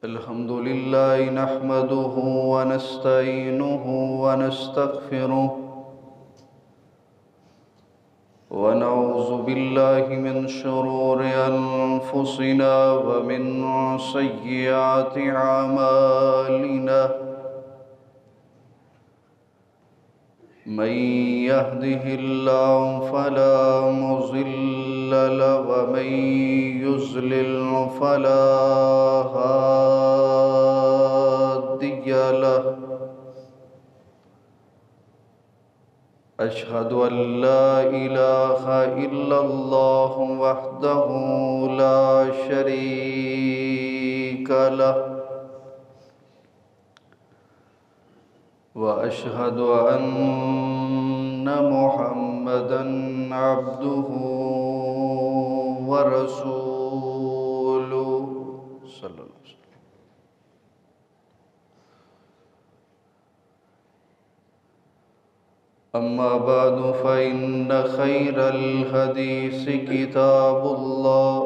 الحمد لله نحمده ونستعينه ونستغفره ونعوذ بالله من شرور أنفسنا ومن سيئات أعمالنا من يهده الله فلا مضل له ومن يضلل فلا هادي له أشهد أن لا إله إلا الله وحده لا شريك له وأشهد أن محمدًا عبده ورسوله صلى الله عليه وسلم. أما بعد فإن خير الحديث كتاب الله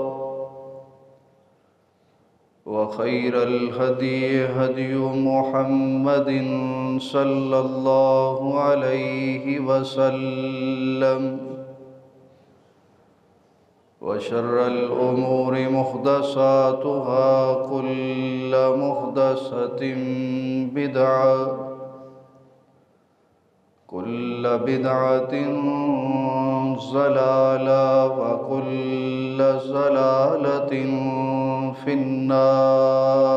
وخير الهدي هدي محمد صلى الله عليه وسلم وشر الأمور محدثاتها كل محدثة بدعة كل بدعة ضلالة وكل ضلالة في النار.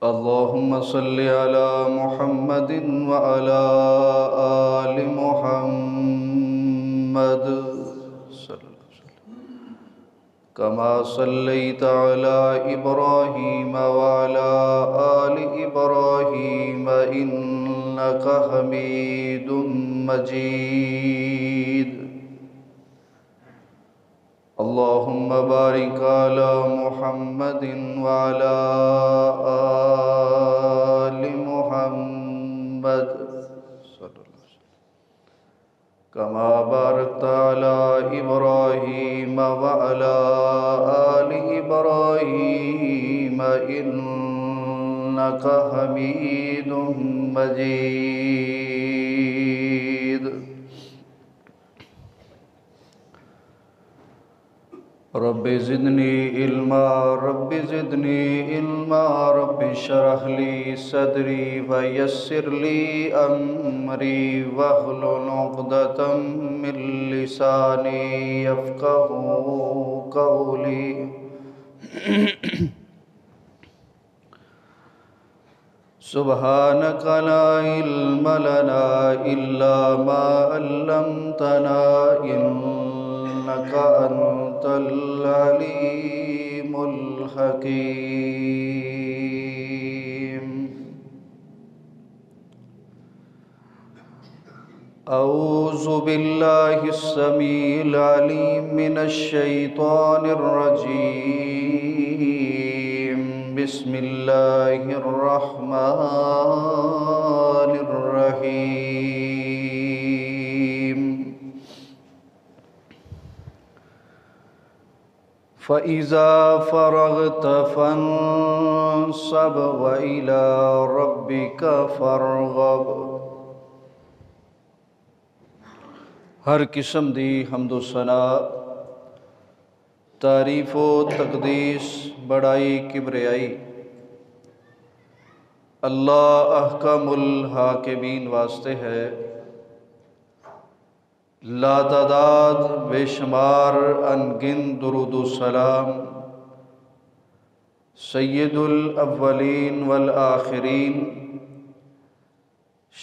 اللهم صل على محمد وعلى آل محمد كما صليت على إبراهيم وعلى آل إبراهيم إنك حميد مجيد. اللهم بارك على محمد وعلى آل محمد كما باركت على إبراهيم وعلى آل إبراهيم إنك حميد مجيد. رب زدني علما رب زدني علما رب اشرح لي صدري ويسر لي أمري واحلل عقدة من لساني يفقهوا قولي. سبحانك لا علم لنا إلا ما علمتنا إنك أنت العليم الحكيم. أعوذ بالله السميع العليم من الشيطان الرجيم. بسم الله الرحمن الرحيم. فَإِذَا فَرَغْتَ فَانصَبْ وَإِلَى رَبِّكَ فَارْغَب. ہر قسم دی حمد و ثنا، تعریف و تقدیس، بڑائی کبریائی اللہ احکم الحاکمین واسطے ہے. لا تعداد بے شمار انگن درود و سلام سید الاولین والآخرین،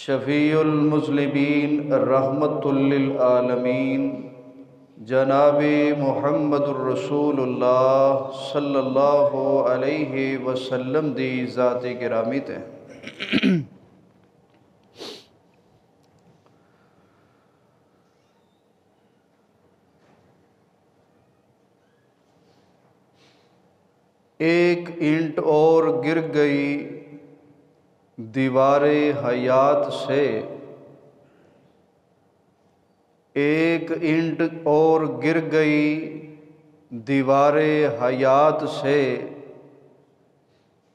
شفیع المذنبین، رحمت للعالمین، جناب محمد الرسول اللہ صلی اللہ علیہ وسلم دی ذات گرامی تے. ایک اینٹ اور گر گئی دیوار حیات سے، ایک اینٹ اور گر گئی دیوار حیات سے،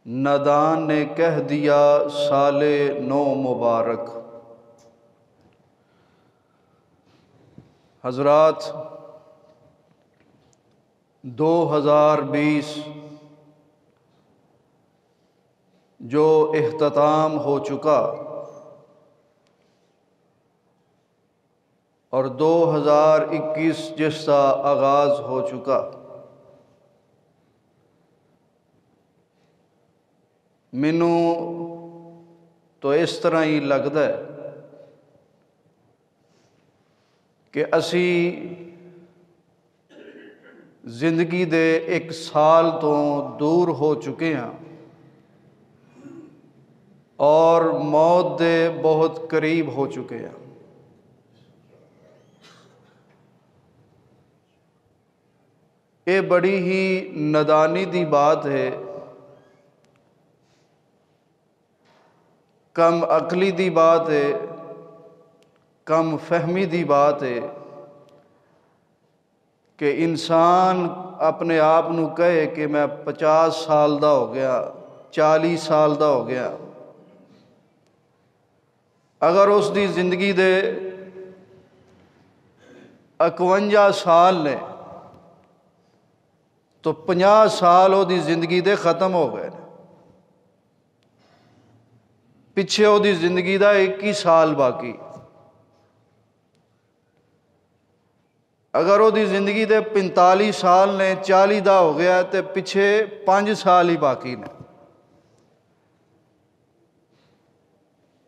نادان نے کہہ دیا سال نو مبارک۔ حضرات، 2020 جو اختتام ہو چکا اور 2021 جس کا آغاز ہو چکا، مینوں تو اس طرح ہی لگتا ہے کہ اسی زندگی دے ایک سال تو دور ہو چکے ہیں اور موت دے بہت قریب ہو چکے ہیں۔ یہ بڑی ہی نادانی دی بات ہے، کم عقلی دی بات ہے، کم فہمی دی بات ہے کہ انسان اپنے آپ نو کہے کہ میں 50 سال دا ہو گیا، 40 سال دا ہو گیا۔ اگر اس دی زندگی دے 51 سال نے تو 50 سال وہ دی زندگی دے ختم ہو گئے، پچھے وہ دی زندگی دا 21 سال باقی۔ اگر وہ دی زندگی دے 45 سال نے 40 دا ہو گیا تو پچھے 5 سال ہی باقی نے۔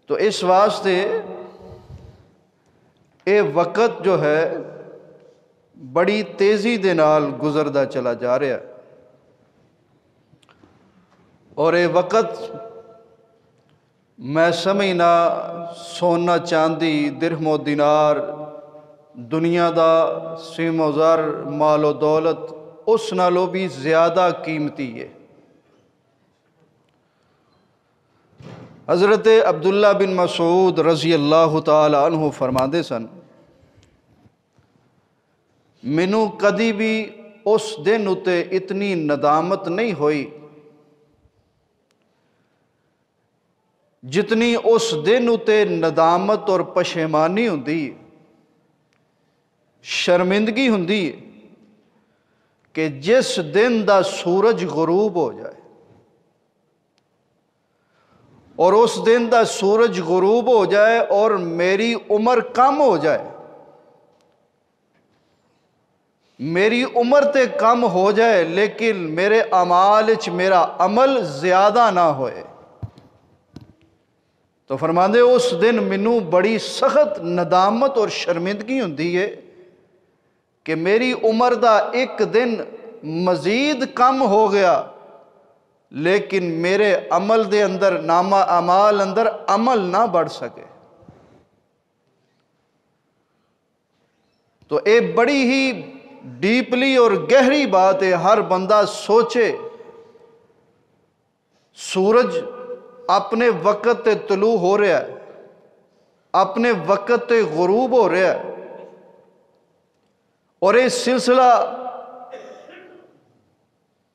تو اس واسطے یہ وقت جو ہے بڑی تیزی دے نال گزردا چلا جا رہا ہے، اور یہ وقت میں سمجھنا سونا چاندی درہم و دینار دنیا دا سیم و زر مال و دولت اس نالوں بھی زیادہ قیمتی ہے۔ حضرت عبداللہ بن مسعود رضی اللہ تعالی عنہ فرماندے سن، مینوں کدی بھی اس دن اتے اتنی ندامت نہیں ہوئی جتنی اس دن اتے ندامت اور پشیمانی ہوندی، شرمندگی ہوندی کہ جس دن دا سورج غروب ہو جائے، اور اس دن دا سورج غروب ہو جائے اور میری عمر کم ہو جائے، میری عمر تے کم ہو جائے لیکن میرے اعمال وچ میرا عمل زیادہ نہ ہوئے۔ تو فرماندے اس دن مینوں بڑی سخت ندامت اور شرمندگی ہوندی ہے کہ میری عمر دا ایک دن مزید کم ہو گیا لیکن میرے عمل دے اندر نامہ اعمال اندر عمل نہ بڑھ سکے۔ تو اے بڑی ہی ڈیپلی اور گہری بات ہے، ہر بندہ سوچے سورج اپنے وقت تے طلوع ہو رہا ہے، اپنے وقت تے غروب ہو رہا ہے، اور یہ سلسلہ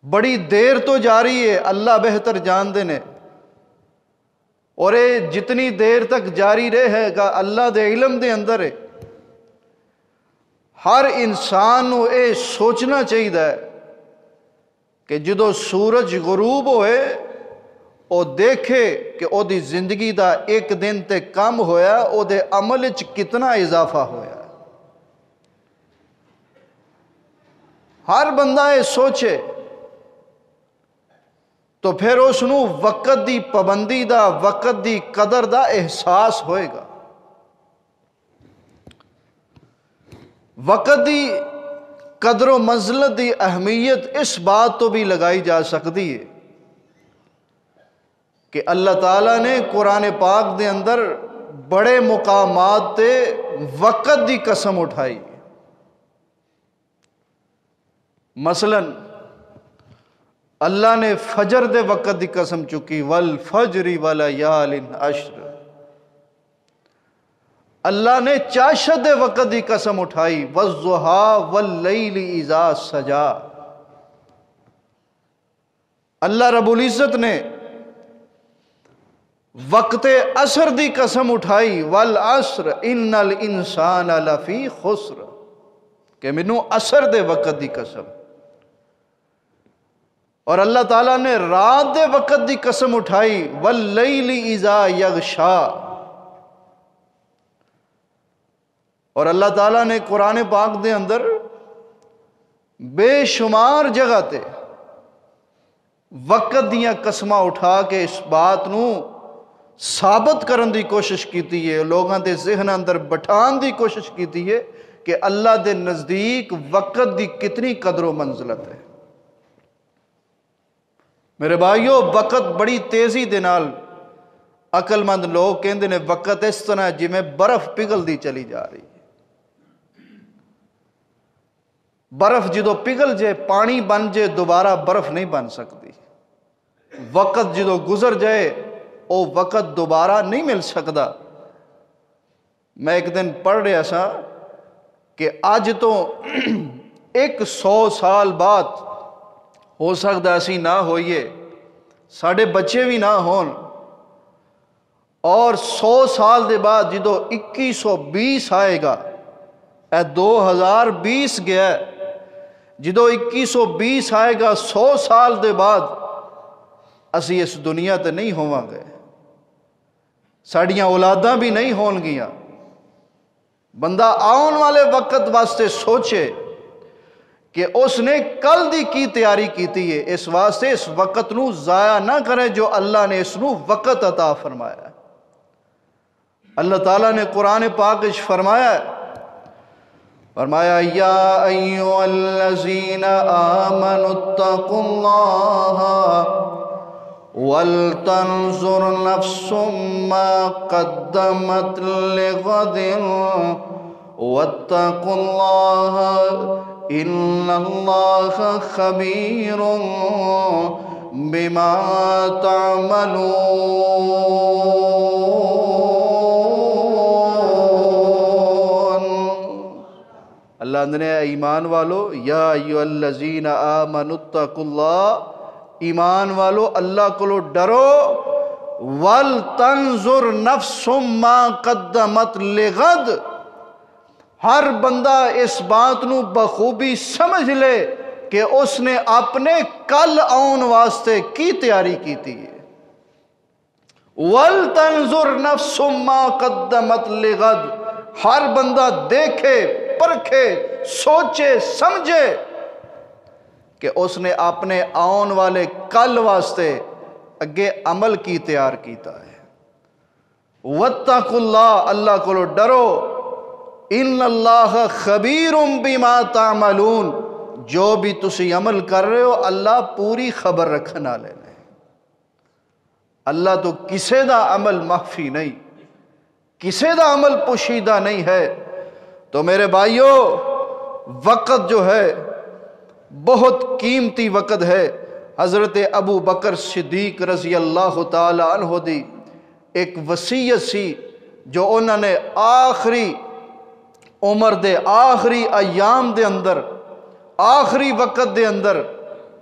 بڑی دیر تو جاری ہے، اللہ بہتر جاندے نے، اور یہ جتنی دیر تک جاری رہے گا اللہ دے علم دے اندر ہے۔ ہر انسان کو یہ سوچنا چاہیے کہ جدو سورج غروب ہوئے وہ دیکھے کہ وہ دی زندگی دا ایک دن تے کم ہویا، وہ دے عمل وچ کتنا اضافہ ہویا۔ ہر بندہ یہ سوچے تو پھر اس نو وقت دی پابندی دا، وقت دی قدر دا احساس ہوئے گا۔ وقت دی قدر و منزلت دی اہمیت اس بات تو بھی لگائی جا سکتی ہے کہ اللہ تعالیٰ نے قرآن پاک دے اندر بڑے مقامات تے وقت دی قسم اٹھائی۔ مثلا اللہ نے فجر دے وقت دی قسم چکی، والفجر ولیال عشر۔ اللہ نے چاشت وقت دی قسم اٹھائی، والضحیٰ واللیل اذا سجا۔ اللہ رب العزت نے وقت عصر دی قسم اٹھائی، والعصر ان الانسان لفی خسر، کہ مینوں عصر دے وقت دی قسم۔ اور اللہ تعالیٰ نے رات دے وقت دی قسم اٹھائی، واللیل اذا یغشا۔ اور اللہ تعالیٰ نے قرآن پاک دے اندر بے شمار جگہ تے وقت دیاں قسماں اٹھا کے اس بات نو ثابت کرن دی کوشش کیتی ہے، لوگاں دے ذہن اندر بٹھان دی کوشش کیتی ہے کہ اللہ دے نزدیک وقت دی کتنی قدر و منزلت ہے۔ میرے بھائیو، وقت بڑی تیزی دے نال عقل مند لوگ کہندے نے وقت اس طرح جی میں برف پگھل دی چلی جا رہی ہے۔ برف جدو پگھل جائے پانی بن جائے دوبارہ برف نہیں بن سکتی، وقت جدو گزر جائے وہ وقت دوبارہ نہیں مل سکتا۔ میں ایک دن پڑھ رہا سا کہ آج تو 100 سال بعد ہو سکتا اسی نہ ہوئیے، ساڑھے بچے بھی نہ ہون، اور 100 سال دے بعد جدو 2120 آئے گا، اے 2020 گیا ہے، جدو 2120 آئے گا 100 سال دے بعد اسی اس دنیا تے نہیں ہوواں گے، ساڑیاں اولاداں بھی نہیں ہون گیاں۔ بندہ آن والے وقت واسطے سوچے کہ اس نے کل دی کی تیاری کیتی ہے، اس واسطے اس وقت نو ضائع نہ کرے جو اللہ نے اس نو وقت عطا فرمایا ہے۔ اللہ تعالیٰ نے قرآن پاک وچ فرمایا ہے، فرمایا یا ایھا الذین آمنوا اتقوا اللہ وَلْتَنْظُرْ نَفْسٌ مَّا قَدَّمَتْ لِغَدٍ وَاتَّقُوا اللَّهَ إِنَّ اللَّهَ خَبِيرٌ بِمَا تَعْمَلُونَ۔ اللہ نے ایمان والو، یا ایھا الذین آمنوا اتقوا اللہ، ایمان والو اللہ کو ڈرو، وَلْتَنْظُرْ نَفْسٌ مَّا قَدَّمَتْ لِغَدٍ، ہر بندہ اس بات نو بخوبی سمجھ لے کہ اس نے اپنے کل آن واسطے کی تیاری کیتی ہے۔ وَلْتَنْظُرْ نَفْسٌ مَّا قَدَّمَتْ لِغَدٍ، ہر بندہ دیکھے پرکھے سوچے سمجھے کہ اس نے اپنے آن والے کل واسطے اگے عمل کی تیار کیتا ہے۔ وَاتَّقُوا اللَّهَ، اللہ کو ڈرو، اِنَّ اللَّهَ خَبِيرٌ بِمَا تَعْمَلُونَ، جو بھی تسی عمل کر رہے ہو اللہ پوری خبر رکھنا لینے۔ اللہ تو کسے دا عمل مخفی نہیں، کسے دا عمل پوشیدہ نہیں ہے۔ تو میرے بھائیو، وقت جو ہے بہت قیمتی وقت ہے۔ حضرت ابو بکر صدیق رضی اللہ تعالی عنہ دی ایک وصیت سی جو انہوں نے آخری عمر دے آخری ایام دے اندر، آخری وقت دے اندر،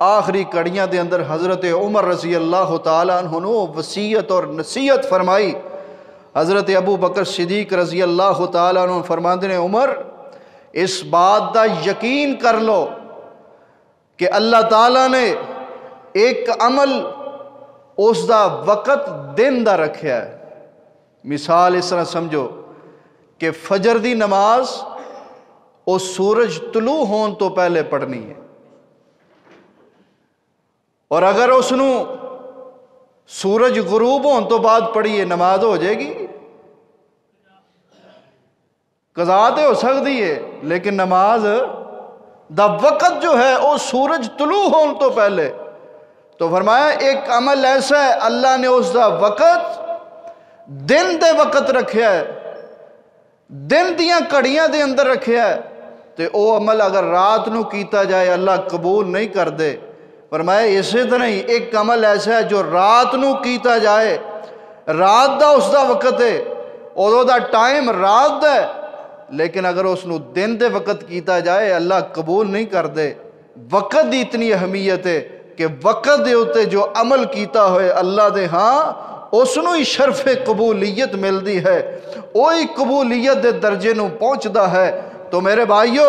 آخری کڑیاں دے اندر حضرت عمر رضی اللہ تعالی عنہ نے وصیت اور نصیحت فرمائی۔ حضرت ابو بکر صدیق رضی اللہ تعالی عنہ فرماندے نے، عمر اس بات دا یقین کر لو کہ اللہ تعالیٰ نے ایک عمل اس دا وقت دن دا رکھیا ہے۔ مثال اس طرح سمجھو کہ فجر دی نماز او سورج طلوع ہون تو پہلے پڑھنی ہے، اور اگر اس نو سورج غروب ہون تو بعد پڑھیے نماز ہو جائے گی؟ قضا تے ہو سکتی ہے، لیکن نماز دا وقت جو ہے وہ سورج طلوع ہون تو پہلے۔ تو فرمایا ایک عمل ایسا ہے اللہ نے اس دا وقت دن دے وقت رکھیا ہے، دن دیاں کڑیاں دے اندر رکھیا ہے، تو او عمل اگر رات نو کیتا جائے اللہ قبول نہیں کر دے۔ فرمایا اسی طرح ہی ایک عمل ایسا ہے جو رات نو کیتا جائے، رات دا اس دا وقت ہے، ادو دا ٹائم رات دا ہے، لیکن اگر اس نو دن دے وقت کیتا جائے اللہ قبول نہیں کر دے۔ وقت دی اتنی اہمیت ہے کہ وقت دے ہوتے جو عمل کیتا ہوئے اللہ دے ہاں اس نو ہی شرف قبولیت ملدی ہے، وہی قبولیت دے درجے نو پہنچدا ہے۔ تو میرے بھائیو،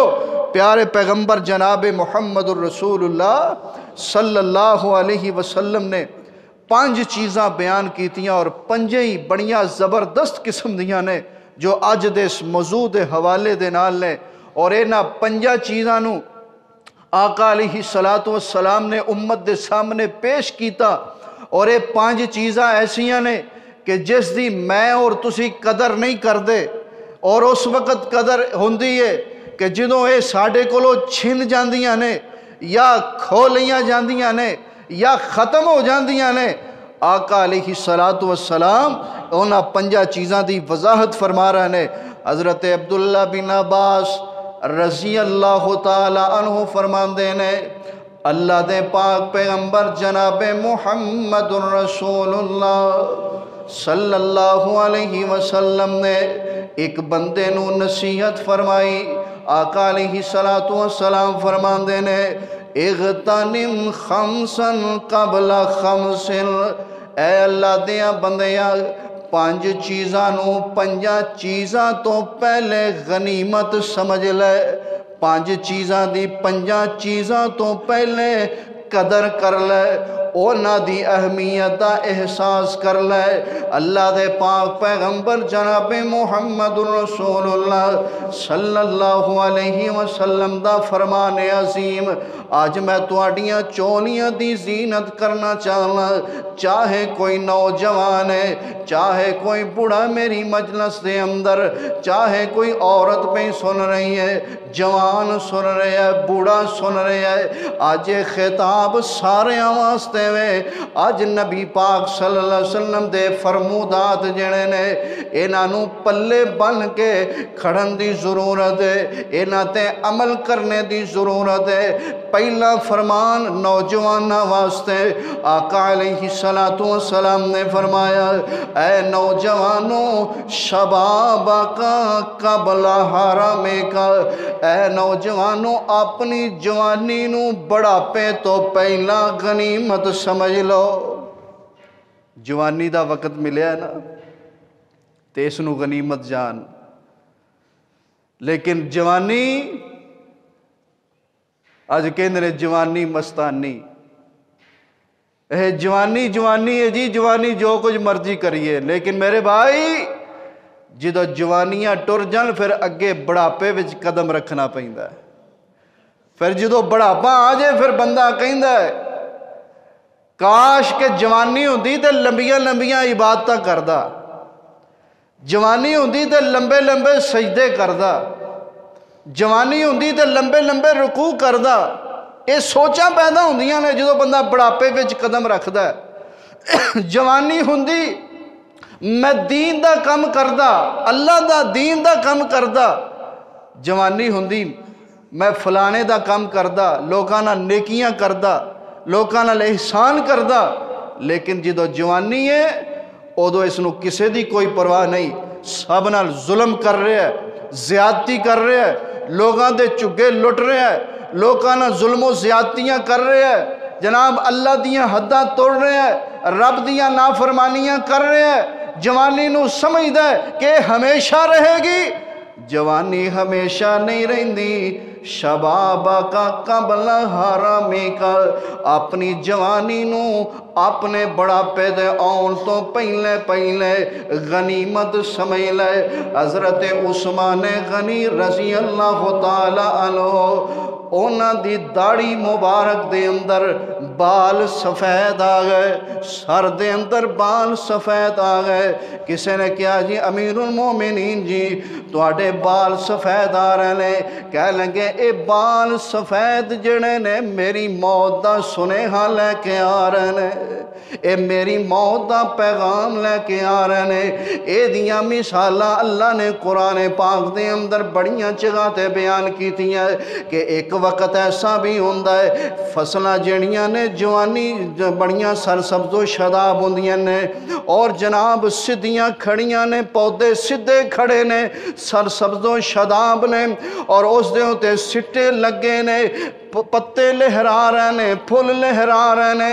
پیارے پیغمبر جناب محمد الرسول اللہ صلی اللہ علیہ وسلم نے 5 چیزاں بیان کیتیاں، اور 5 ہی بڑیاں زبردست قسم دیاں نے جو اج دے اس موضوع دے حوالے دے نال نے، اور انہاں 5 چیزاں نو آقا علیہ السلام نے امت دے سامنے پیش کیتا، اور یہ 5 چیزاں ایسیاں نے کہ جس دی میں اور تسی قدر نہیں کر دے، اور اس وقت قدر ہوندی ہے کہ جدوں یہ ساڈے کولوں چھن جاندیاں نے یا کھو لیاں جاندیاں نے یا ختم ہو جاندیاں نے، آقا علیہ السلام انہاں 5 چیزاں دی وضاحت فرما رہے ہیں۔ حضرت عبداللہ بن عباس رضی اللہ تعالی عنہ فرماندے نے، اللہ دے پاک پیغمبر جناب محمد رسول اللہ صلی اللہ علیہ وسلم نے ایک بندے نو نصیحت فرمائی۔ آقا علیہ السلام فرماندے نے، اغتنم خمسا قبل خمس، اے اللہ دیاں بندیاں 5 چیزاں نو 5 چیزاں تو پہلے غنیمت سمجھ لے، 5 چیزاں دی 5 چیزاں تو پہلے قدر کر لے، اونا دی اہمیت دا احساس کر لے۔ اللہ دے پاک پیغمبر جناب محمد رسول اللہ صلی اللہ علیہ وسلم دا فرمان عظیم آج میں تواڈیاں چولیاں دی زینت کرنا چاہنا، چاہے کوئی نوجوان ہے، چاہے کوئی بڑا میری مجلس دے اندر، چاہے کوئی عورت پہ سن رہی ہے، جوان سن رہے ہے، بوڑھا سن رہے ہے، آج یہ خطاب سارے واسطے میں، آج نبی پاک صلی اللہ علیہ وسلم دے فرمودات جڑے نے انہاں پلے بن کے کھڑن دی ضرورت ہے، انہاں تے عمل کرنے دی ضرورت ہے۔ پہلا فرمان نوجوانہ واسطے، آقا علیہ السلام نے فرمایا، اے نوجوانوں شبابک قبل حرمک، اے نوجوانوں اپنی جوانی نو بڑھاپے تو پہلا غنیمت سمجھ لو۔ جوانی دا وقت ملیا ہے نا تے اس نو غنیمت جان، لیکن جوانی آج کہندے نے جوانی مستانی، اے جوانی ہے جی، جوانی جو کچھ مرضی کریے، لیکن میرے بھائی جدو جوانیاں ٹر جان پھر اگے بڑھاپے وچ قدم رکھنا پیندا ہے، پھر جدو بڑھاپا آ جائے پھر بندہ کہندا ہے کاش کہ جوانی ہوندی تے لمبیاں لمبیاں عبادتاں کردا، جوانی ہوندی تے لمبے لمبے سجدے کردا، جوانی ہوندی تے لمبے لمبے رکوع کردا۔ یہ سوچاں پیدا ہوندیاں نے جدو بندہ بڑھاپے وچ قدم رکھدا ہے۔ جوانی ہوندی میں دین دا کم کردا، اللہ دا دین دا کم کردا، جوانی ہوندی میں فلانے دا کم کردا، لوکاں نال نیکیاں کردا، لوکاں نال احسان کردا، لیکن جدو جوانی ہے ادو اس نو کسے دی کوئی پرواہ نہیں، سب نال ظلم کر رہے ہے، زیادتی کر رہے ہے، لوگاں دے چگے لٹ رہے ہے، لوکاں نال ظلم و زیادتیاں کر رہے ہے، جناب اللہ دیاں حداں توڑ رہے ہے، رب دیاں نافرمانیاں کر رہے ہے۔ جوانی نو سمجھ دے کہ ہمیشہ رہے گی، جوانی ہمیشہ نہیں رہندی۔ شبابک قبل حرمک، اپنی جوانی نو اپنے بڑھاپے دے آن تو پہلے پہلے غنیمت سمجھ لے۔ حضرت عثمان غنی رضی اللہ تعالی عنہ اونا دی داڑھی مبارک دے اندر بال سفید آ گئے، سر دے اندر بال سفید آ گئے۔ کسے نے کیا جی امیر المومنین جی تواڈے بال سفید آ رہے ہیں، کہہ لگے اے بال سفید جڑے نے میری موت دا سنیہا لے کے آ رہے ہیں، اے میری موت دا پیغام لے کے آ رہے ہیں۔ اے دیاں مثالاں اللہ نے قرآن پاک دے اندر بڑیاں جگہ تے بیان کیتیاں کہ ایک وقت ایسا بھی ہوندا ہے فصلاں جڑیاں نے جوانی بڑیاں سرسبز و شاداب ہوندیاں نے اور جناب سدھیاں کھڑیاں نے پودے سدھے کھڑے نے سرسبز و شاداب نے اور اس دے تے سٹے لگے نے پتے لہرا رہے نے پھل لہرا رہے نے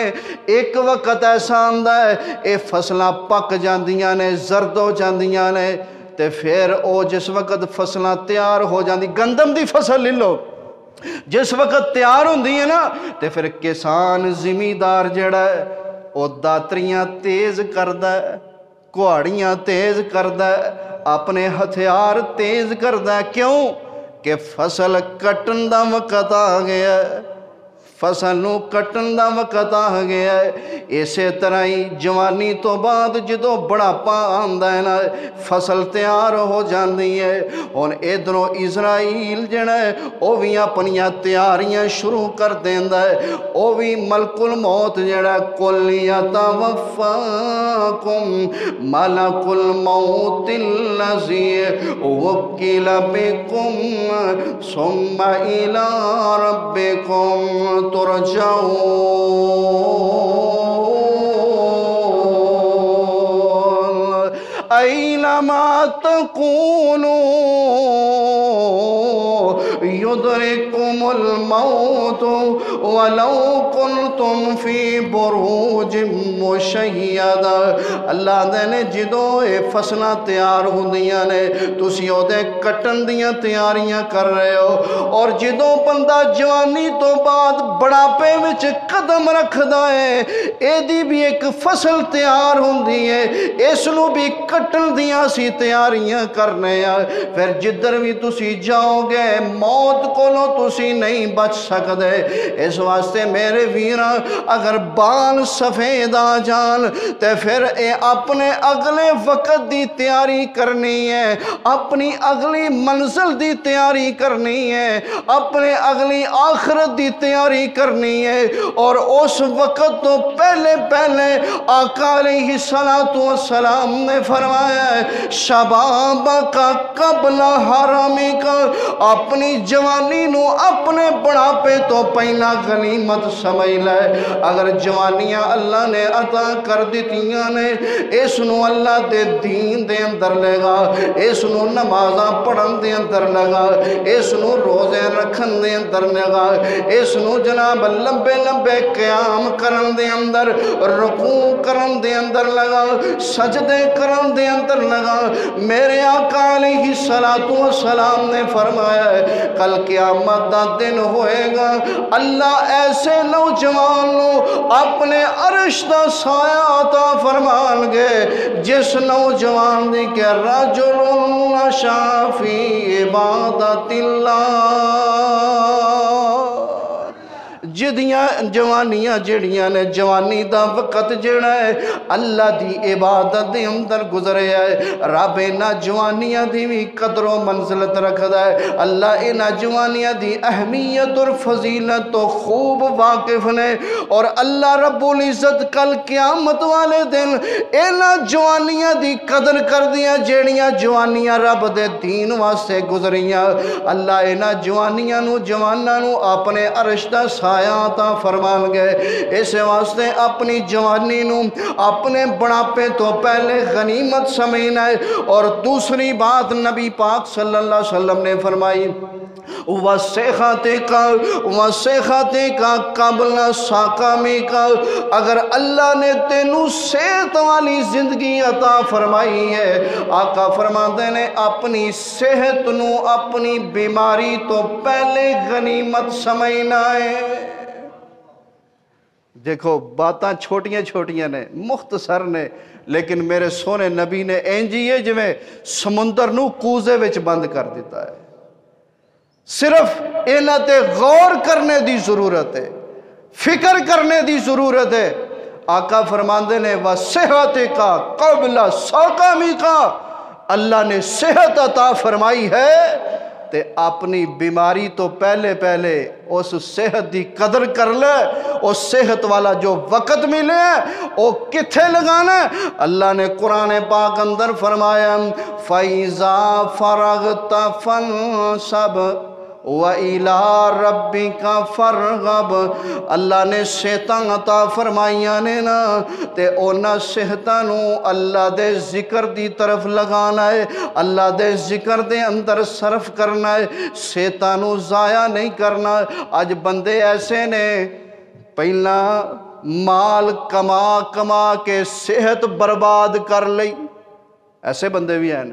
ایک وقت ایسا آندا ہے اے فصلاں پک جاندیاں نے زرد ہو جاندیاں نے تے پھر او جس وقت فصلاں تیار ہو جاندی گندم دی فصل لے لو جس وقت تیار ہوندی ہے نا تے پھر کسان زمیندار جڑا ہے او داتریاں تیز کردا ہے کہاڑیاں تیز کردا ہے اپنے ہتھیار تیز کردا ہے کیوں کہ فصل کٹن دا وقت آ گیا ہے فصل نو کٹن دا وقت آ گیا ہے اسی طرح ہی جوانی تو بعد جدو بڑھاپا آندا ہے نا فصل تیار ہو جاندی ہے ہن ادھروں اسرائیل جڑا ہے او بھی اپنیاں تیاریاں شروع کر دیندا ہے او بھی ملک الموت جڑا قل یتوفاکم ملک الموت الذی وکل بکم ثم الی ربکم ترجعون اینما تکونوا یدرککم الموت ولو کنتم فی بروج مشیدہ اللہ دے نے جدو اے فصلیں تیار ہوندیاں نے تسی او دے کٹن دیاں تیاریاں کر رہے ہو اور جدو بندہ جوانی تو بعد بڑھاپے وچ قدم رکھدا ہے اے دی بھی ایک فصل تیار ہوندی ہے اس نو بھی کٹن دیاں سی تیاریاں کرنے ہیں پھر جدھر بھی تسی جاؤ گے موت کولوں تسی نہیں بچ سکدے اس واسطے میرے ویراں اگر بال سفید آ جان تے پھر اے اپنے اگلے وقت دی تیاری کرنی ہے اپنی اگلی منزل دی تیاری کرنی ہے اپنے اگلی آخرت دی تیاری کرنی ہے اور اس وقت تو پہلے آقا علیہ السلام نے فرمایا ہے شباب کا قبل حرامی کا اپنی جوانی نو اپنے بڑھاپے تو پہلا غنیمت سمجھ لے اگر جوانیاں اللہ نے عطا کر دیتیاں نے اس نو اللہ دے دین دے اندر لگا اس نو نمازاں پڑھن دے اندر لگا اس نو روزے رکھن دے اندر لگا اس نو جناب لمبے لمبے قیام کرن دے اندر رکوع کرن دے اندر لگا سجدے کرن دے اندر لگا میرے آقا علیہ السلام نے فرمایا ہے کل قیامت دا دن ہوئے گا اللہ ایسے نوجوان نو اپنے عرش دا سایہ عطا فرمان گے جس نوجوان دی کہ رجل نشا فی عبادت اللہ جدیاں جوانیاں جڑیاں نے جوانی دا وقت جڑا ہے اللہ دی عبادت دے اندر گزرے ہے رب اینا جوانیاں دی بھی قدر و منزلت رکھدا ہے اللہ اینا جوانیاں دی اہمیت اور فضیلت تو خوب واقف نے اور اللہ رب العزت کل قیامت والے دن اینا جوانیاں دی قدر کر دیا جیڑیاں جوانیاں رب دے دین واسطے گزریاں اللہ اینا جوانیاں نو جواناں نو اپنے عرش دا سایہ عطا فرمان گئے اس واسطے اپنی جوانی نو اپنے بڑھاپے تو پہلے غنیمت سمجھنا ہے اور دوسری بات نبی پاک صلی اللہ علیہ وسلم نے فرمائی وَسِخَتِ کا قبل ساقامی کا اگر اللہ نے تینوں صحت والی زندگی عطا فرمائی ہے آقا فرماتے نے اپنی صحت نو اپنی بیماری تو پہلے غنیمت سمجھنا ہے دیکھو باتاں چھوٹیاں چھوٹیاں نے مختصر نے لیکن میرے سونے نبی نے اینجیے جو میں سمندر نو کوزے وچ بند کر دیتا ہے صرف اینا تے غور کرنے دی ضرورت ہے فکر کرنے دی ضرورت ہے آقا فرماندے نے وَصِحَتِ کا قبل ساقامی کا اللہ نے صحت عطا فرمائی ہے تے اپنی بیماری تو پہلے اس صحت دی قدر کر لے اس صحت والا جو وقت ملے ہے وہ کتھے لگانا ہے اللہ نے قرآن پاک اندر فرمایا فَإِذَا فَرَغْتَ فَانْصَبْ وَإِلَىٰ رَبِّكَ فَارْغَب۔ اللہ نے صحتاں عطا فرمائیاں نے نا تے اونا صحتاں نو اللہ دے ذکر دی طرف لگانا ہے، اللہ دے ذکر دے اندر صرف کرنا ہے، صحتاں نو ضائع نہیں کرنا۔ آج بندے ایسے نے پہلا مال کما کما کے صحت برباد کر لئی، ایسے بندے بھی ہیں،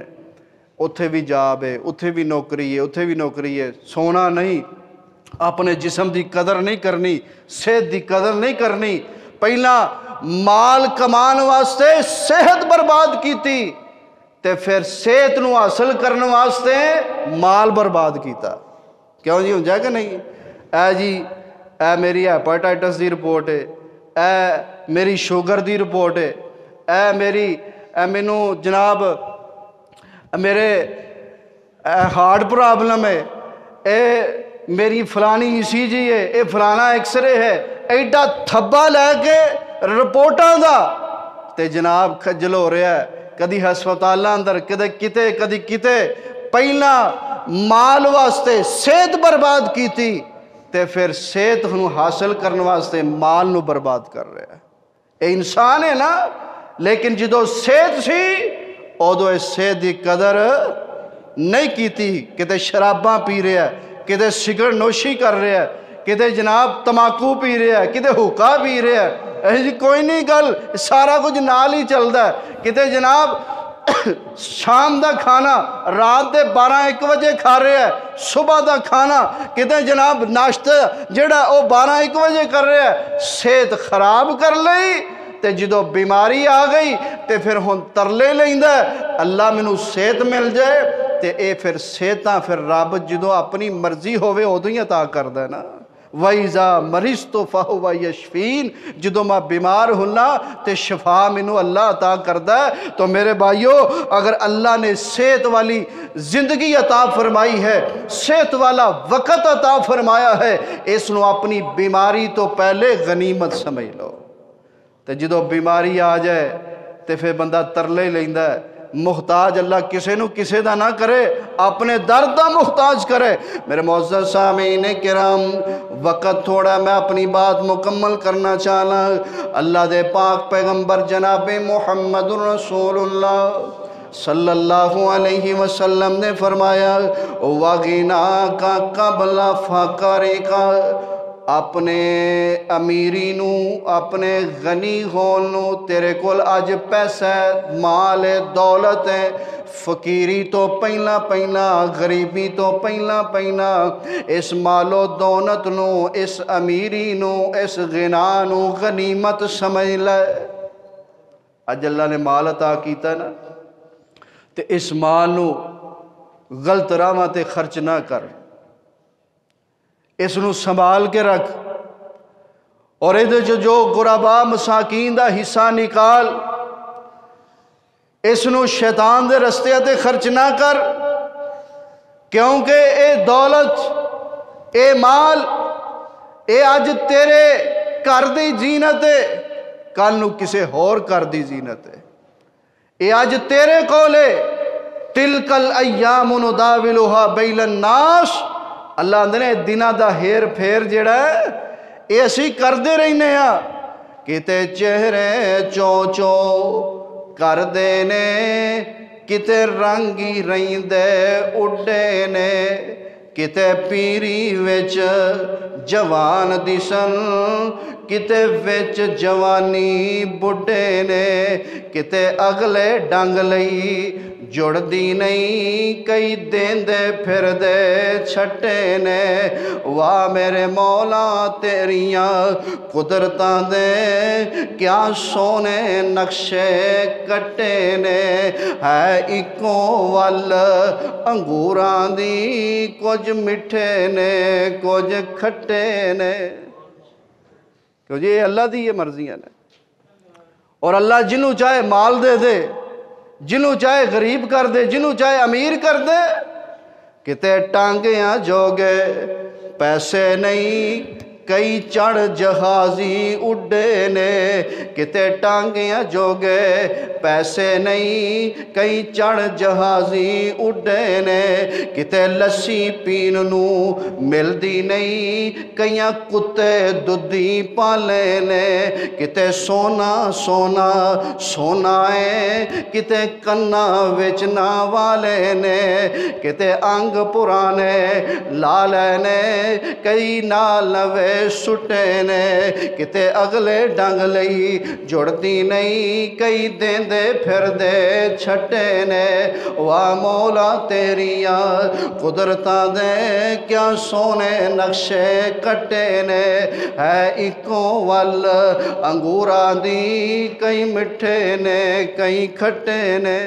اتھے بھی جاب ہے، اتھے بھی نوکری ہے، اتھے بھی نوکری ہے، سونا نہیں، اپنے جسم دی قدر نہیں کرنی، صحت دی قدر نہیں کرنی، پہلا مال کمان واسطے صحت برباد کیتی تے پھر صحت نو حاصل کرنے واسطے مال برباد کیتا۔ کیوں جی ہوں جائے کہ نہیں؟ اے جی اے میری ہیپاٹائٹس دی رپورٹ ہے، اے میری شوگر دی رپورٹ ہے، اے مینو جناب میرے ہارٹ پرابلم ہے، اے میری فلانی ECG ہے، اے فلانا ایکس رے ہے، ایڈا تھبا لے کے رپورٹاں دا تے جناب کھجل ہو رہا ہے، کدی ہسپتالاں اندر کدی کتے پہلا مال واسطے صحت برباد کیتی تے پھر صحت نو حاصل کرنے واسطے مال نو برباد کر رہا ہے۔ اے انسان ہے نا، لیکن جدو صحت سی ادو اس صحت دی قدر نہیں کیتی، کتے شراباں پی رہا ہے، کتے سگرٹ نوشی کر رہا ہے، کتے جناب تماکو پی رہا ہے، کتے حقہ پی رہا ہے، جی کوئی نہیں گل سارا کچھ نال ہی چلتا ہے، کتے جناب شام دا کھانا رات دے 12-1 بجے کھا رہے ہے، صبح دا کھانا کتے جناب ناشتہ جڑا او 12-1 بجے کر رہے ہے، صحت خراب کر لئی تے جدو بیماری آ گئی تے پھر ہن ترلے لیندا ہے اللہ مینوں صحت مل جائے تے اے پھر صحتاں پھر رب جدو اپنی مرضی ہوئے ادوں ہی عطا کردا ہے نا۔ وَإِذَا مَرِضْتُ فَهُوَ يَشْفِينِ، جدو میں بیمار ہونا تے شفا مینوں اللہ عطا کردا ہے۔ تو میرے بھائیو اگر اللہ نے صحت والی زندگی عطا فرمائی ہے، صحت والا وقت عطا فرمایا ہے، اس نو اپنی بیماری تو پہلے غنیمت سمجھ لو۔ تے جدو بیماری آ جائے تے پھر بندہ ترلے لیندا ہے، محتاج اللہ کسے نو کسے دا نہ کرے، اپنے درد دا محتاج کرے۔ میرے معزز سامعین کرام، وقت تھوڑا میں اپنی بات مکمل کرنا چاہنا۔ اللہ دے پاک پیغمبر جناب محمد رسول اللہ صلی اللہ علیہ وسلم نے فرمایا وَغِنَاكَ قَبْلَ فَقَرِكَ، اپنے امیری نو اپنے غنی ہون نو، تیرے کول اج پیسہ مال دولت ہے، فقیری تو پہلا پہلا، غریبی تو پہلا پہلا، اس مال و دولت نو، اس امیری نو، اس غنا نو غنیمت سمجھ لے۔ اج اللہ نے مال عطا کیتا نا تے اس مال نو غلط راواں تے خرچ نہ کر، اس نو سنبھال کے رکھ، اور ادھے جو غربا مساکین دا حصہ نکال، اس نو شیطان دے رستے تے خرچ نہ کر، کیونکہ اے دولت اے مال اے اج تیرے گھر دی زینت ہے، کل نو کسے ہور گھر دی زینت ہے، اے اج تیرے کولے، تلک الایام نداولھا بین الناس، اللہ اندنے دنہ دا ہیر پھیر جڑا ہے اے اسی کردے رہنے ہیں، کتے چہرے چو چو کر دینے، کتے رنگی رہندے اڈے نے، کتے پیری وچ جوان دسن، کتے وچ جوانی بڈے نے، کتے اگلے ڈنگ لئی جڑ دی نہیں، کئی دین دے پھر دے چھٹے نے، واہ میرے مولا تیریاں قدرتاں دے کیا سونے نقشے کٹے نے، ہے اکو وال انگوراں دی کچھ مٹھے نے کچھ کھٹے نے، کیوں جی اللہ دی یہ مرضیاں نے، اور اللہ جنہوں چاہے مال دے دے، جنہوں چاہے غریب کر دے، جنہوں چاہے امیر کر دے، کتے ٹانگیاں جوگے پیسے نہیں، کئی چڑھ جہازی اڈے نے کتے ٹانگیاں جوگے پیسے نہیں کئی چڑھ جہازی اڈے نے کتے لسی پین نو ملدی نہیں کئیاں کتے دودھی پالے نے کتے سونا سونا سونا ہے کتے کنا وچنا والے نے کتے انگ پرانے لالے نے کئی نال نوے سٹے نے کتے اگلے ڈنگ لئی جڑتی نہیں کئی دین دے پھر دے چھٹے نے واہ مولا تیریاں قدرتاں دے کیا سونے نقشے کٹے نے ہے ایکوں ول انگوراں دی کئی مٹھے نے کئی کھٹے نے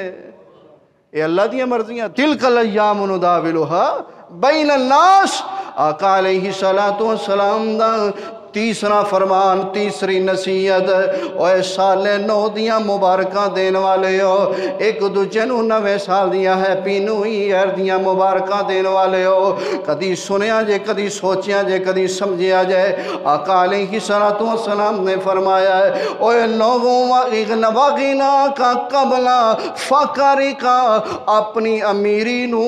اے اللہ دیاں مرضیاں تلک الایام نداولھا بین الناس آقا علیہ السلام دا تیسرا فرمان تیسری نصیحت اوے سال نو دیاں مبارکاں دین والے ہو ایک دوجے نو نویں سال دیاں ہیپی نیو ایئر دیاں مبارکاں دین والے ہو کدی سنیا جے کدی سوچیا جے کدی سمجھیا جائے آقا علیہ السلام نے فرمایا ہے اوے لوگوں واغنا کا قبلہ فقری کا اپنی امیری نو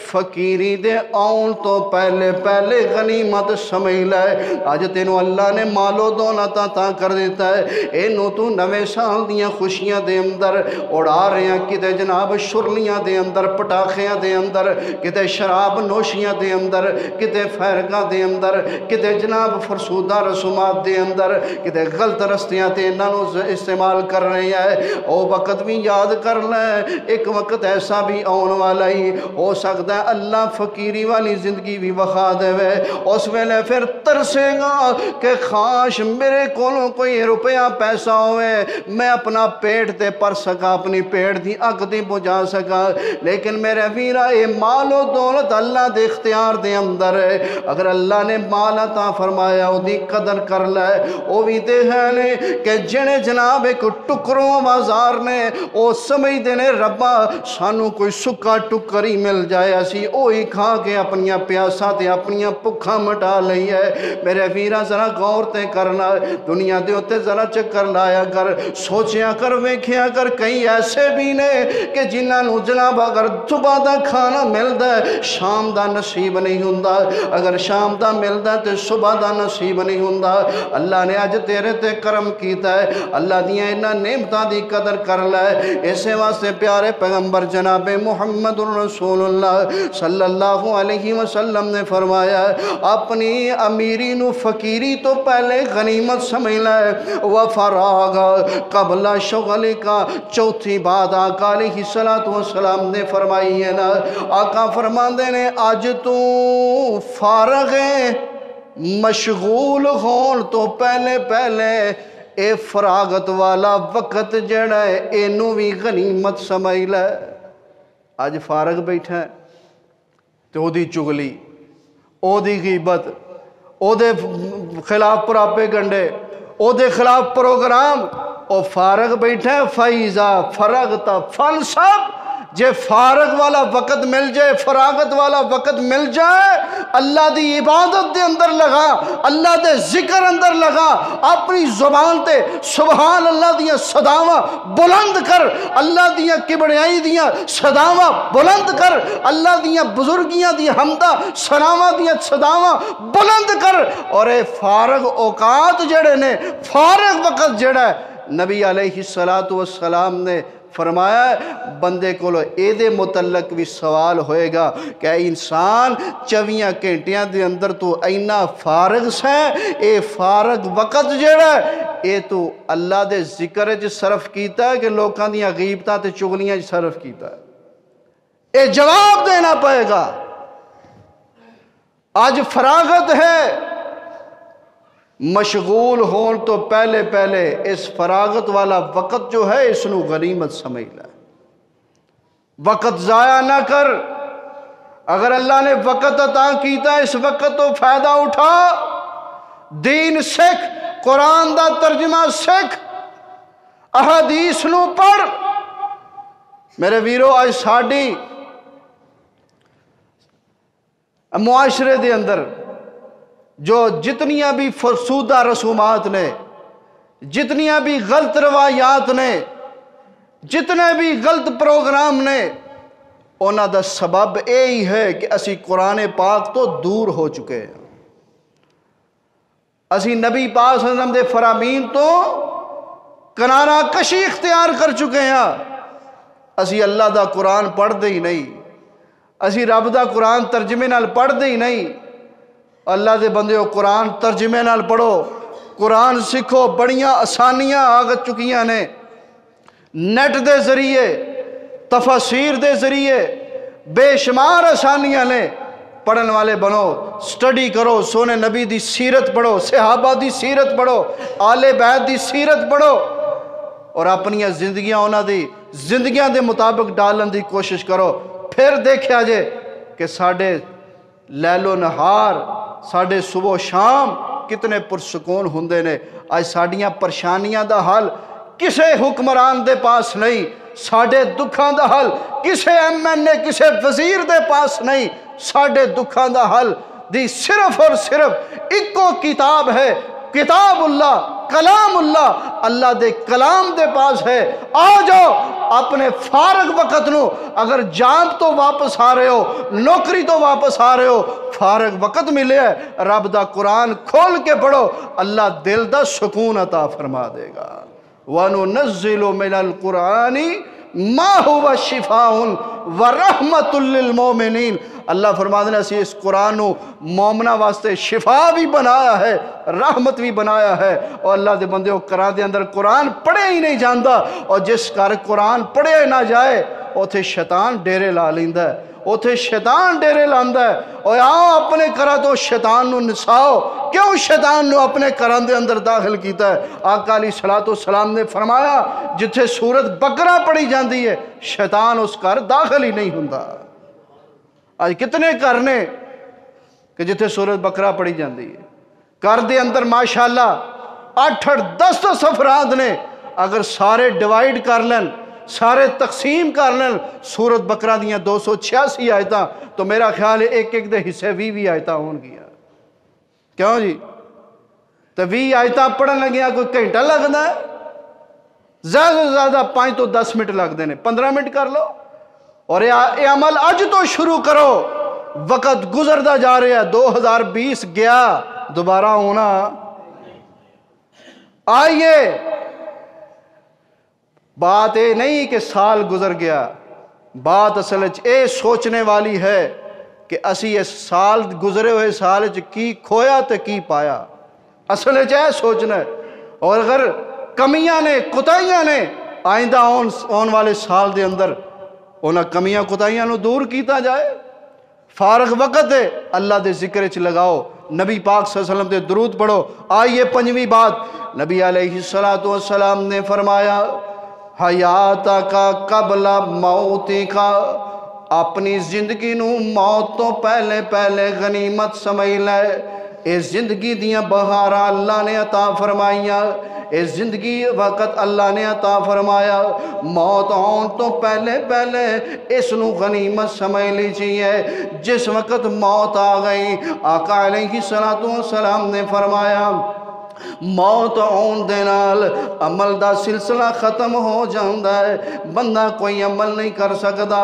فقیری دے آن تو پہلے پہلے غنیمت سمجھ لے آج تینوں اللہ نے مالو دولت عطا کر دیتا ہے اینو تو نویں سال دیاں خوشیاں دے اندر اڑا رہے ہیں کتے جناب شرلیاں دے اندر پٹاخیاں دے اندر کتے شراب نوشیاں دے اندر کتے فیرگاں دے اندر کتے جناب فرسودہ رسومات دے اندر کتے غلط رستیاں تے انہوں استعمال کر رہے ہیں او وقت بھی یاد کر لیں ایک وقت ایسا بھی آن والا ہی ہو سکتا ہے اللہ فقیری والی زندگی بھی وخا دے وے اس ویلے پھر ترسے گا کہ خاش میرے کولوں کوئی روپیہ پیسہ ہوئے میں اپنا پیٹ تے پر سکا اپنی پیٹ دی اگ دی بجھا سکا لیکن میرے ویرہ اے مال و دولت اللہ دے اختیار دے اندر ہے اگر اللہ نے مال عطا فرمایا او دی قدر کر لے او بھی دے ہے نے کہ جنے جناب ایک ٹکروں بازار نے او سمجھ دینے ربا سانو کوئی سکا ٹکری مل جائے اسی اوہی کھا کے اپنیاں پیاسا تے اپنیاں پکھا مٹا لئی ہے میرے ویرہ ذرا غور تے کرنا دنیا دے ہوتے ذرا چکر لایا کر سوچیا کر ویکھیا کر کئی ایسے بھی نے کہ جنہاں نو جناب اگر صبح دا کھانا ملدا ہے شام دا نصیب نہیں ہوندا اگر شام دا ملدا ہے تے صبح دا نصیب نہیں ہوندا اللہ نے اج تیرے تے کرم کیتا ہے اللہ دیاں انہاں نعمتاں دی قدر کر لے اسے واسطے پیارے پیغمبر جناب محمد رسول اللہ صلی اللہ علیہ وسلم نے فرمایا اپنی امیری نو فقیری تو پہلے غنیمت سمجھ لے وفراغ قبل شغل کا چوتھی بات آقا علیہ السلام نے فرمائی ہے نا آقا فرماندے نے آج تو فارغ مشغول ہون تو پہلے پہلے اے فراغت والا وقت جڑا ہے اینو بھی غنیمت سمجھ لے آج فارغ بیٹھا ہے تو او دی چگلی او دی غیبت او دے خلاف پراپے گنڈے او دے خلاف پروگرام او فارغ بیٹھا ہے فائزہ فرغتا فنصب جے فارغ والا وقت مل جائے فراغت والا وقت مل جائے اللہ دی عبادت دے اندر لگا اللہ دے ذکر اندر لگا اپنی زبان تے سبحان اللہ دیاں صداواں بلند کر اللہ دیاں کبڑیائی دیاں صداواں بلند کر اللہ دیاں بزرگیاں دی حمدہ سناواں دیاں صداواں بلند کر اور اے فارغ اوقات جڑے نے فارغ وقت جڑا ہے نبی علیہ السلام نے فرمایا بندے کو اے دے متعلق بھی سوال ہوئے گا کہ انسان 24 گھنٹیاں دے اندر تو اینا فارغ سے اے فارغ وقت جڑا اے تو اللہ دے ذکر جو صرف کیتا ہے کہ لوکاں دیاں غیبتاں تے چغلیاں جو صرف کیتا ہے اے جواب دینا پائے گا آج فراغت ہے مشغول ہون تو پہلے پہلے اس فراغت والا وقت جو ہے اس نو غنیمت سمجھ لے وقت ضائع نہ کر اگر اللہ نے وقت عطا کیتا اس وقت تو فائدہ اٹھا دین سکھ قرآن دا ترجمہ سکھ احادیث نو پڑھ میرے ویرو آج ساڑی معاشرے دے اندر جو جتنیاں بھی فرسودہ رسومات نے، جتنیاں بھی غلط روایات نے، جتنے بھی غلط پروگرام نے، انہاں دا سبب یہی ہے کہ اسی قرآن پاک تو دور ہو چکے ہیں، اسی نبی پاک صلی اللہ علیہ وسلم دے فرامین تو کنارہ کشی اختیار کر چکے ہیں، اسی اللہ دا قرآن پڑھ دے ہی نہیں، اسی رب دا قرآن ترجمے نال پڑھ دے ہی نہیں۔ اللہ دے بندے ہو، قرآن ترجمے نال پڑھو، قرآن سکھو، بڑیاں آسانیاں آگت چکیاں نے، نیٹ دے ذریعے، تفاسیر دے ذریعے بے شمار آسانیاں نے، پڑھن والے بنو، سٹڈی کرو، سونے نبی دی سیرت پڑھو، صحابہ دی سیرت پڑھو، آل بیت دی سیرت پڑھو، اور اپنی زندگیاں انہاں دی زندگیاں دے مطابق ڈالن دی کوشش کرو۔ پھر دیکھا جے کہ ساڑھے لیل و نہار، ساڑھے صبح و شام کتنے پرسکون ہوندے نے۔ آج ساڑھیاں پریشانیاں دا حل کسے حکمران دے پاس نہیں، ساڑھے دکھاں دا حل کسے ایم این اے، کسے وزیر دے پاس نہیں، ساڑھے دکھاں دا حل دی صرف اور صرف ایکو کتاب ہے، کتاب اللہ، کلام اللہ، اللہ دے کلام دے پاس ہے۔ آ جاؤ اپنے فارغ وقت نو، اگر جاب تو واپس آ رہے ہو، نوکری تو واپس آ رہے ہو، فارغ وقت ملے ہے، رب دا قرآن کھول کے پڑھو، اللہ دل دا سکون عطا فرما دے گا۔ وَنُنَزِّلُ مِنَ الْقُرْآنِ مَا هُوَ شِفَاءٌ وَرَحْمَةٌ لِّلْمُؤْمِنِينَ۔ اللہ فرما دینا اسی اس قرآن نو مومنہ واسطے شفا بھی بنایا ہے، رحمت بھی بنایا ہے۔ اور اللہ دے بندے قرآن دے اندر قرآن پڑھے ہی نہیں جاندا، اور جس کار قرآن پڑھے نہ جائے اوتھے شیطان ڈیرے لا لیندا ہے، اوتھے شیطان ڈیرے لاندا ہے۔ اور آؤ اپنے کرا تو شیطان نو نساؤ، کیوں شیطان نو اپنے کران دے اندر داخل کیتا ہے؟ آقا علیہ السلام نے فرمایا جتھے سورت بقرہ پڑھی جاندی ہے شیطان اس کار داخل ہی نہیں ہوندا۔ آج کتنے کرنے کہ جتھے سورت بقرہ پڑھی جاندی ہے، کر دے اندر ماشاءاللہ 8-10 افراد نے، اگر سارے ڈیوائیڈ کر لیں، سارے تقسیم کر لیں سورت بقرہ دیاں 286 آیتاں، تو میرا خیال ہے ایک ایک دے حصے 20 آیتاں ہون گیا۔ کیوں جی؟ تو 20 آیتاں پڑھن لگیاں کوئی گھنٹہ لگنا ہے؟ زیادہ سے زیادہ 5 تو 10 منٹ لگ دینے، 15 منٹ کر لو، اور یہ عمل اج تو شروع کرو۔ وقت گزردا جا رہا ہے، 2020 گیا، دوبارہ ہونا۔ آئیے، بات یہ نہیں کہ سال گزر گیا، بات اصل اے سوچنے والی ہے کہ اسی اس سال گزرے ہوئے سال کی کھویا تے کی پایا، اصل اے سوچنا ہے۔ اور اگر کمیاں نے، کوتاہیاں نے آئندہ آن والے سال دے اندر انہاں کمیاں کوتاہیاں نو دور کیتا جائے۔ فارغ وقت ہے اللہ دے ذکر چ لگاؤ، نبی پاک صلی اللہ علیہ وسلم دے درود پڑھو۔ آئیے پنجویں بات، نبی علیہ السلام نے فرمایا حیات کا قبل موت کا، اپنی زندگی نو موت تو پہلے پہلے غنیمت سمجھ لے۔ اس زندگی دیاں بہاراں اللہ نے عطا فرمائیاں، اس زندگی وقت اللہ نے عطا فرمایا، موت آن تو پہلے پہلے اس نو غنیمت سمجھ لیجئے۔ جس وقت موت آ گئی، آقا علیہ السلام نے فرمایا موت آن دے نال عمل دا سلسلہ ختم ہو جاندہ ہے، بندہ کوئی عمل نہیں کر سکتا۔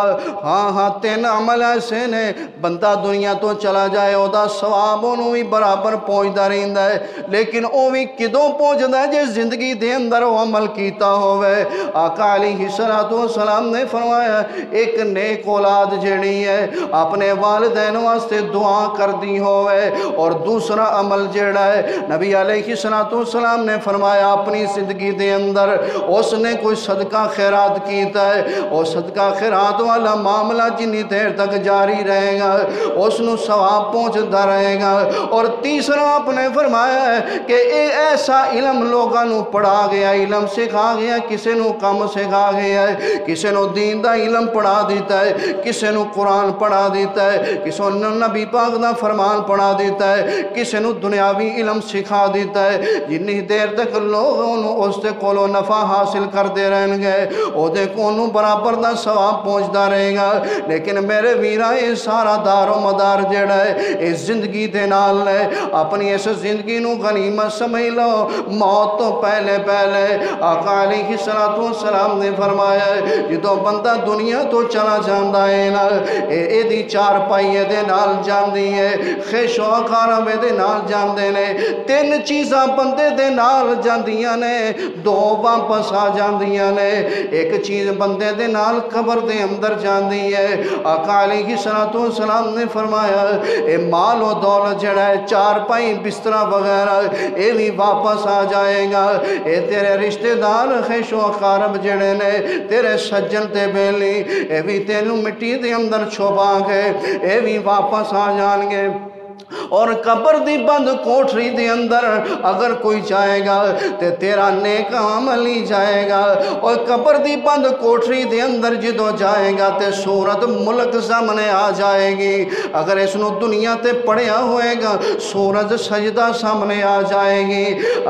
ہاں 3 عمل ایسے نے، بندہ دنیا تو چلا جائے او دا ثواب انہوں ہی برابر پہنچتا رہندا ہے، لیکن او بھی کدوں پہنچدا ہے جس زندگی دے اندر وہ عمل کیتا ہوئے۔ آقا علیہ السلام نے فرمایا ایک نیک اولاد جڑی ہے اپنے والدین واسطے دعا کر دی ہوئے، اور دوسرا عمل جڑا ہے نبی علیہ السلام نے فرمایا اپنی زندگی دے اندر اس نے کوئی صدقہ خیرات کیتا ہے، اور صدقہ خیرات والا معاملہ جنی دیر تک جاری رہے گا اس نو ثواب پہنچتا رہے گا۔ اور تیسرا آپ نے فرمایا ہے کہ اے ایسا علم لوگاں نو پڑھا گیا، علم سکھا گیا، کسے نو کم سکھا گیا ہے، کسے نو دین دا علم پڑھا دیتا ہے، کسے نو قرآن پڑھا دیتا ہے، کسے نو نبی پاک دا فرمان پڑھا دیتا ہے، کسے نو دنیاوی علم سکھا دیتا ہے۔ ہے جنی دیر تک لوگ اس دے کولوں نفع حاصل کرتے رہن گے او دے کولوں برابر دا ثواب پہنچدا رہے گا لیکن میرے ویرا یہ سارا دار و مدار جڑا ہے اس زندگی دے نال ہے اپنی اس زندگی نو غنیمت سمجھ لو موت تو پہلے آقا علیہ السلام نے فرمایا ہے جدوں بندہ دنیا تو چلا جاندا ہے نا اے دی چار پائیے دے نال جاندی ہے خیش و اقارب دے نال جاندے نے تین چیزاں بندے دے نال جاندیاں نے دو واپس آ جاندیاں نے ایک چیز بندے دے نال قبر دے اندر جاندی ہے آقا علیہ السلام نے فرمایا اے مال و دولت جڑا ہے چار پائی بسترہ وغیرہ اے بھی واپس آ جائے گا اے تیرے رشتہ دار خیش و اقارب جڑے نے تیرے سجن تے بیلی اے بھی تینوں مٹی دے اندر چھوپا کے اے بھی واپس آ جان گے اور قبر دی بند کوٹری دے اندر اگر کوئی جائے گا تے تیرا نیک عمل ہی جائے گا اور قبر دی بند کوٹری دے اندر جدو جائے گا تے صورت ملک سامنے آ جائے گی اگر اس نو دنیا تے پڑھیا ہوئے گا سورج سجدہ سامنے آ جائے گی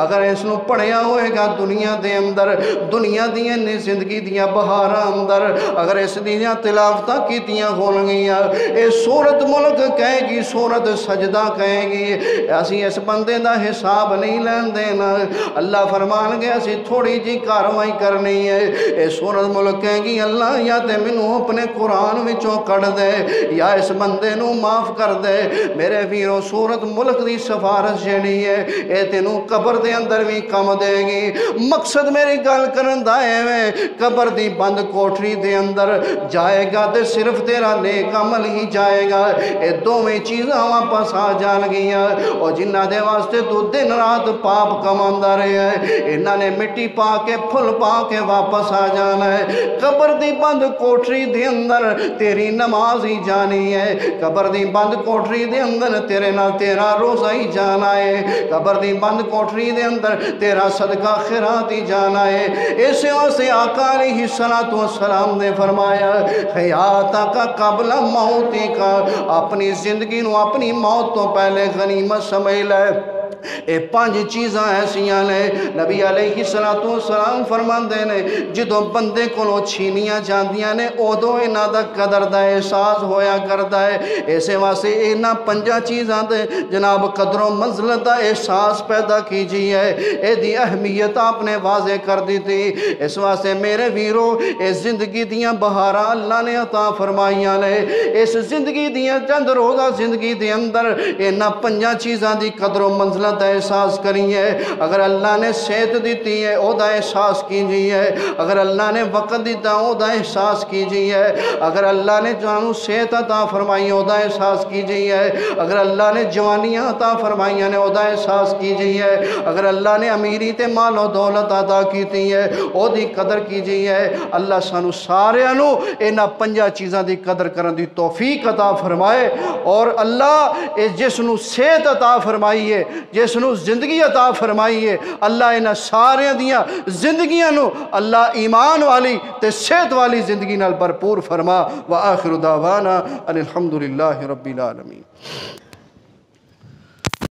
اگر اس نو پڑھیا ہوئے گا دنیا دے اندر دنیا دیاں نے زندگی دیاں بہارا اندر اگر اس دیاں تلاوتہ کیتیاں ہون گیاں اے سورت ملک کہے گی سورت سجدہ کہیں گی اسی اس بندے دا حساب نہیں لین دینا اللہ فرمان گے اسی تھوڑی جی کاروائی کرنی ہے اے سورت ملک کہیں گی اللہ یا تے منو اپنے قرآن وچوں کڑ دے یا اس بندے نو معاف کر دے میرے ویرو سورت ملک دی سفارش جڑی ہے اے تینوں قبر دے اندر بھی کم دے گی مقصد میری گل کرن دا ہے قبر دی بند کوٹری دے اندر جائے گا تے صرف تیرا نیک عمل ہی جائے گا اے دوویں چیزاں واپس آ جان گیا اور جنہ دے واسطے تو دن رات پاپ کماندا رہے ہیں انہاں نے مٹی پا کے پھل پا کے واپس آ جانا ہے قبر دی بند کوٹری دے اندر تیری نماز ہی جانی ہے قبر دی بند کوٹری دے اندر تیرے نال تیرا روزہ ہی جانا ہے قبر دی بند کوٹری دے اندر تیرا صدقہ خیرات ہی جانا ہے اسے واسطے آقا علیہ السلام نے فرمایا حیاتک قبل موتی کا اپنی زندگی نو اپنی موت تو پہلے غنیمت سمجھ لے اے پانچ چیزاں ایسیاں نے نبی علیہ السلام فرماندے نے جدوں بندے کولوں چھینیاں جاندیاں نے اودوں انہاں دا قدر دا احساس ہویا کردا ہے اسے واسطے انہاں پنجاں چیزاں دے جناب قدر و منزلت دا احساس پیدا کیجیے اے دی اہمیت آپ نے واضح کر دی تھی اس واسطے میرے ویرو اس زندگی دیاں بہاراں اللہ نے عطا فرمائیاں نے اس زندگی دیاں چند روزہ زندگی دے اندر انہاں پنجاں چیزاں دی قدر و منزلت دا احساس کریے اگر اللہ نے صحت دیتی ہے او دا احساس کیجیے اگر اللہ نے وقت دیتا او دا احساس کیجیے اگر اللہ نے جانو صحت عطا فرمائی او دا احساس کیجیے اگر اللہ نے جوانیاں عطا فرمائیاں نے او دا احساس کیجیے اگر اللہ نے امیری تے مال و دولت عطا کیتی ہے او دی قدر کیجیے اللہ سانو سارے انو انہاں پنجا چیزاں دی قدر کرن دی توفیق عطا فرمائے اور اللہ جس نو صحت عطا فرمائیے جس نو زندگی عطا فرمائیے اللہ انہاں سارے دیاں زندگیاں نو اللہ ایمان والی تے صحت والی زندگی نال بھرپور فرما وآخر دعوانا ان الحمدللہ رب العالمین.